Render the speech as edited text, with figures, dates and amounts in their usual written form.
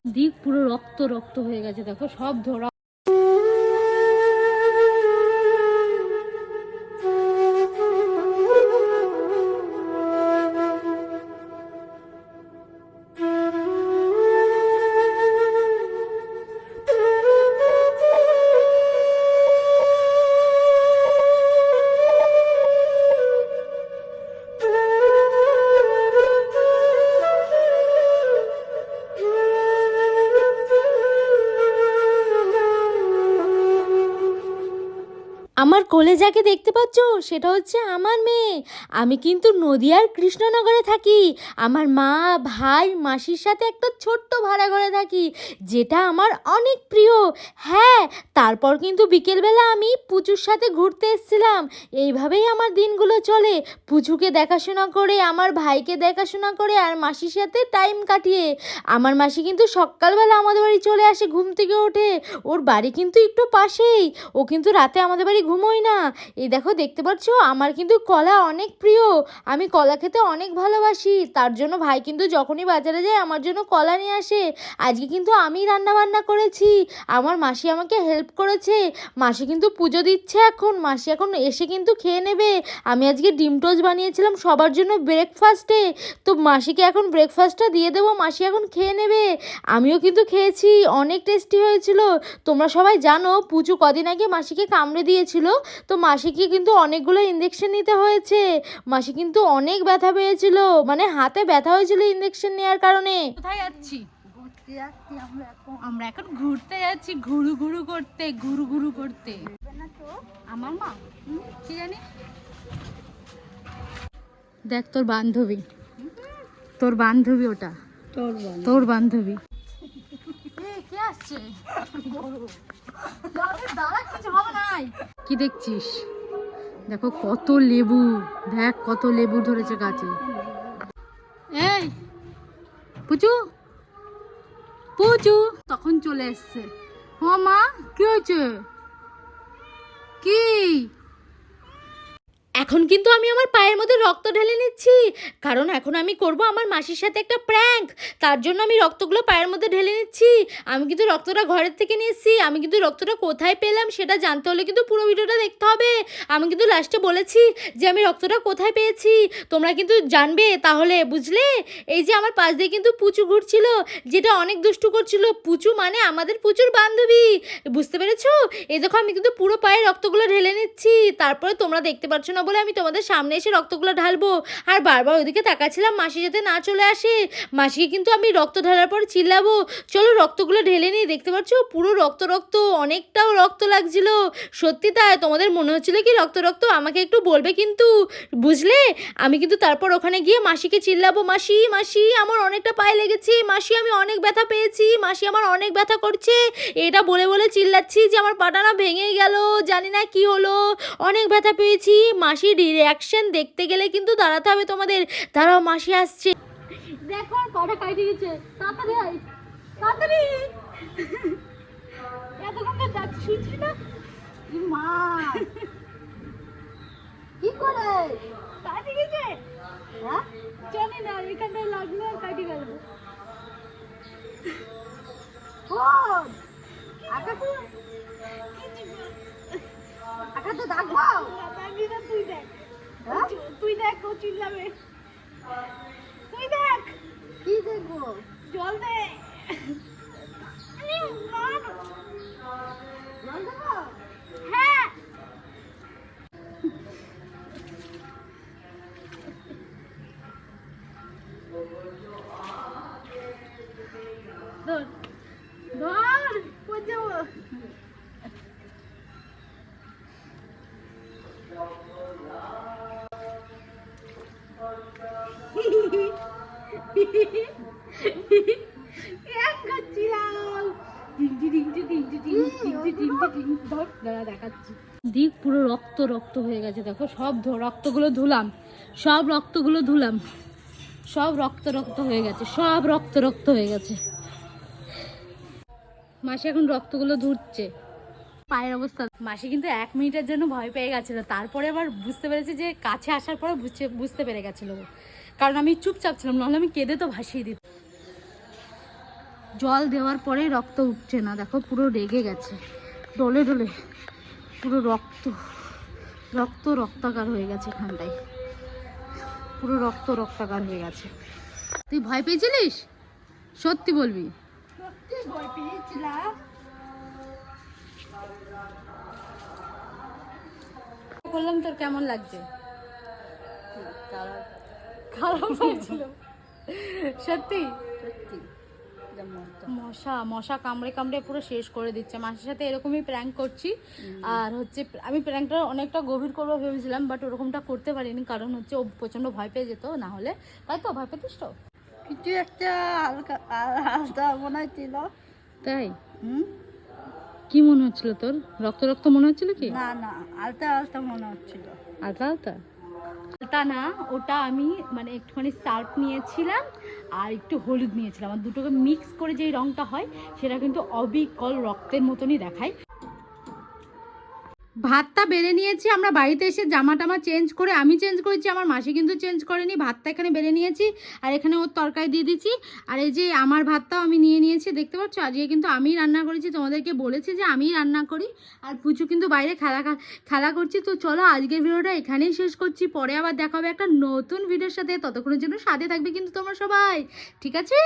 দিক পুরো রক্ত রক্ত হয়ে গেছে, দেখো সব ধরা। আমার কোলে যাকে দেখতে পাচ্ছ সেটা হচ্ছে আমার মেয়ে। আমি কিন্তু নদিয়ার কৃষ্ণনগরে থাকি। আমার মা, ভাই, মাসির সাথে একটা ছোট্ট ভাড়া ঘরে থাকি, যেটা আমার অনেক প্রিয়। হ্যাঁ, তারপর কিন্তু বিকেলবেলা আমি পুচুর সাথে ঘুরতে এসেছিলাম। এইভাবেই আমার দিনগুলো চলে, পুচুকে দেখাশোনা করে, আমার ভাইকে দেখাশোনা করে, আর মাসির সাথে টাইম কাটিয়ে। আমার মাসি কিন্তু সকালবেলা আমাদের বাড়ি চলে আসে, ঘুম থেকে ওঠে। ওর বাড়ি কিন্তু একটু পাশেই। ও কিন্তু রাতে আমাদের বাড়ি ঘুমোই না। এই দেখো, দেখতে পাচ্ছ আমার কিন্তু কলা অনেক প্রিয়। আমি কলা খেতে অনেক ভালোবাসি। তার জন্য ভাই কিন্তু যখনই বাজারে যায় আমার জন্য কলা নিয়ে আসে। আজকে কিন্তু আমি রান্না বান্না করেছি, আমার মাসি আমাকে হেল্প করেছে। মাসি কিন্তু পুজো দিচ্ছে এখন, মাসি এখন এসে কিন্তু খেয়ে নেবে। আমি আজকে ডিম টোস্ট বানিয়েছিলাম সবার জন্য ব্রেকফাস্টে, তো মাসিকে এখন ব্রেকফাস্টটা দিয়ে দেবো, মাসি এখন খেয়ে নেবে। আমিও কিন্তু খেয়েছি, অনেক টেস্টি হয়েছিল। তোমরা সবাই জানো পুচু কদিন আগে মাসিকে কামড়ে দিয়েছিল, তো মাসিকে কিন্তু অনেকগুলো ইঞ্জেকশন নিতে হয়েছে। মাসি কিন্তু অনেক ব্যথা পেয়েছিল, মানে হাতে ব্যথা হয়েছিল ইঞ্জেকশন নেওয়ার কারণে। কোথায় যাচ্ছি? আমরা এখন ঘুরতে যাচ্ছি, ঘুরু ঘুরু করতে, ঘুরু ঘুরু করতে। আমার মা কি জানি। দেখ তোর বান্ধবী, তোর বান্ধবী ওটা, তোর বান্ধবী। কে আসছে? কি দেখছিস? দেখো কত লেবু, দেখ কত লেবু ধরেছে গাছে। এই পুচু, পুচু তখন চলে এসছে। ও মা, কি হয়েছে? কি? এখন কিন্তু আমি আমার পায়ের মধ্যে রক্ত ঢেলে নিচ্ছি, কারণ এখন আমি করব আমার মাসির সাথে একটা প্র্যাঙ্ক। তার জন্য আমি রক্তগুলো পায়ের মধ্যে ঢেলে নিচ্ছি। আমি কিন্তু রক্তটা ঘরের থেকে নিয়ে এসেছি। আমি কিন্তু রক্তটা কোথায় পেলাম সেটা জানতে হলে কিন্তু পুরো ভিডিওটা দেখতে হবে। আমি কিন্তু লাস্টে বলেছি যে আমি রক্তটা কোথায় পেয়েছি, তোমরা কিন্তু জানবে তাহলে, বুঝলে? এই যে আমার পাশ দিয়ে কিন্তু পুচু ঘুরছিল, যেটা অনেক দুষ্টু করছিল। পুচু মানে আমাদের পুচুর বান্ধবী, বুঝতে পেরেছো? এই দেখো আমি কিন্তু পুরো পায়ে রক্তগুলো ঢেলে নিচ্ছি। তারপরে তোমরা দেখতে পাচ্ছ না বলে আমি তোমাদের সামনে এসে রক্তগুলো ঢালবো, আর বারবার ওইদিকে তাকাচ্ছিলাম মাসি যাতে না চলে আসে। মাসিকে কিন্তু আমি রক্ত ঢালার পর চিল্লাবো। চলো রক্তগুলো ঢেলে নিই। দেখতে পাচ্ছ পুরো রক্ত রক্ত, অনেকটাও রক্ত লাগছিল। সত্যি তাই? তোমাদের মনে হচ্ছিল কি রক্ত রক্ত? আমাকে একটু বলবে কিন্তু, বুঝলে? আমি কিন্তু তারপর ওখানে গিয়ে মাসিকে চিল্লাবো, মাসি মাসি আমার অনেকটা পায়ে লেগেছে, মাসি আমি অনেক ব্যথা পেয়েছি, মাসি আমার অনেক ব্যথা করছে। এটা বলে বলে চিল্লাচ্ছি যে আমার পাটা না ভেঙেই গেল, জানি না কি হলো, অনেক ব্যথা পেয়েছি। মাসির রিয়াকশন দেখতে গেলে কিন্তু দাঁড়াতে হবে তোমাদের। দাঁড়াও, মাসি আসছে। দেখো আর পাটা কাটে গেছে, তাড়াতাড়ি আয়, তাড়াতাড়ি। এতক্ষণ তো ডাকছি, শুনছি না? মা কি করে কাটে গেছে? হ্যাঁ জানি না, এখানটায় লাগলো আর কাটে গেল। আকা তো দেখো, তুই দেখ, তুই দেখ, ও চিল্লাবে। তুই দেখ। কি দেখবো? জল দে। জল দেবো? হ্যাঁ। ধর ধর, কোথায় যাবো? দিক পুরো রক্ত রক্ত হয়ে গেছে, দেখো সব রক্তগুলো ধুলাম, সব রক্তগুলো ধুলাম, সব রক্ত রক্ত হয়ে গেছে, সব রক্ত রক্ত হয়ে গেছে। মাসি এখন রক্তগুলো ধুচ্ছে। পায়ের অবস্থা, মাসি কিন্তু 1 মিনিটের জন্য ভয় পেয়ে গেছিল, তারপরে আবার বুঝতে পেরেছি যে কাছে আসার পরে বুঝতে পেরে গেছিল, কারণ আমি চুপচাপ ছিলাম, নাহলে আমি কেঁদে তো ভাসিয়ে দিতাম। জল দেওয়ার পরে রক্ত উঠছে না, দেখো পুরো রেগে গেছে, ডলে ডলে পুরো রক্তাকার হয়ে গেছে, এখানটায় পুরো রক্তাকার হয়ে গেছে। তুই ভয় পেয়েছিলিস? সত্যি বলবি? সত্যি ভয় পেয়েছিলাম। বললাম, তোর কেমন লাগছে? খারাপ লাগছিল সত্যি। মশা কামড়ে কামড়ে পুরো শেষ করে দিচ্ছে। মাসির সাথে এরকমই প্র্যাঙ্ক করছি। আর হচ্ছে আমি প্র্যাঙ্কটা অনেকটা গভীর করবো ভেবেছিলাম, বাট ওরকমটা করতে পারিনি, কারণ হচ্ছে ও প্রচণ্ড ভয় পেয়ে যেত না হলে। তাই তো? ভয় পেতিস তো? কিছু একটা হালকা মনে হচ্ছিল। তাই? কি মনে হচ্ছিল তোর? রক্ত মনে হচ্ছিল কি? না না, আলতা আলতা মনে হচ্ছিল। আলতা আলতা না, ওটা আমি মানে একটুখানি সার্ফ নিয়েছিলাম আর একটু হলুদ নিয়েছিলাম, আর দুটোকে মিক্স করে যেই রঙটা হয় সেটা কিন্তু অবিকল রক্তের মতনই দেখায়। ভাতটা বেড়ে নিয়েছি, আমরা বাড়িতে এসে জামা টামা চেঞ্জ করে, আমি চেঞ্জ করেছি, আমার মাসি কিন্তু চেঞ্জ করেনি। ভাতটা এখানে বেড়ে নিয়েছি আর এখানে ওর তরকারি দিয়ে দিচ্ছি। আর এই যে আমার ভাতটাও আমি নিয়ে নিয়েছি, দেখতে পাচ্ছ। আজকে কিন্তু আমিই রান্না করেছি, তোমাদেরকে বলেছি যে আমিই রান্না করি। আর পুচু কিন্তু বাইরে খেলা করছি। তো চলো আজকের ভিডিওটা এখানেই শেষ করছি, পরে আবার দেখা হবে একটা নতুন ভিডিওর সাথে। ততক্ষণের জন্য সাথে থাকবে কিন্তু তোমরা সবাই, ঠিক আছে?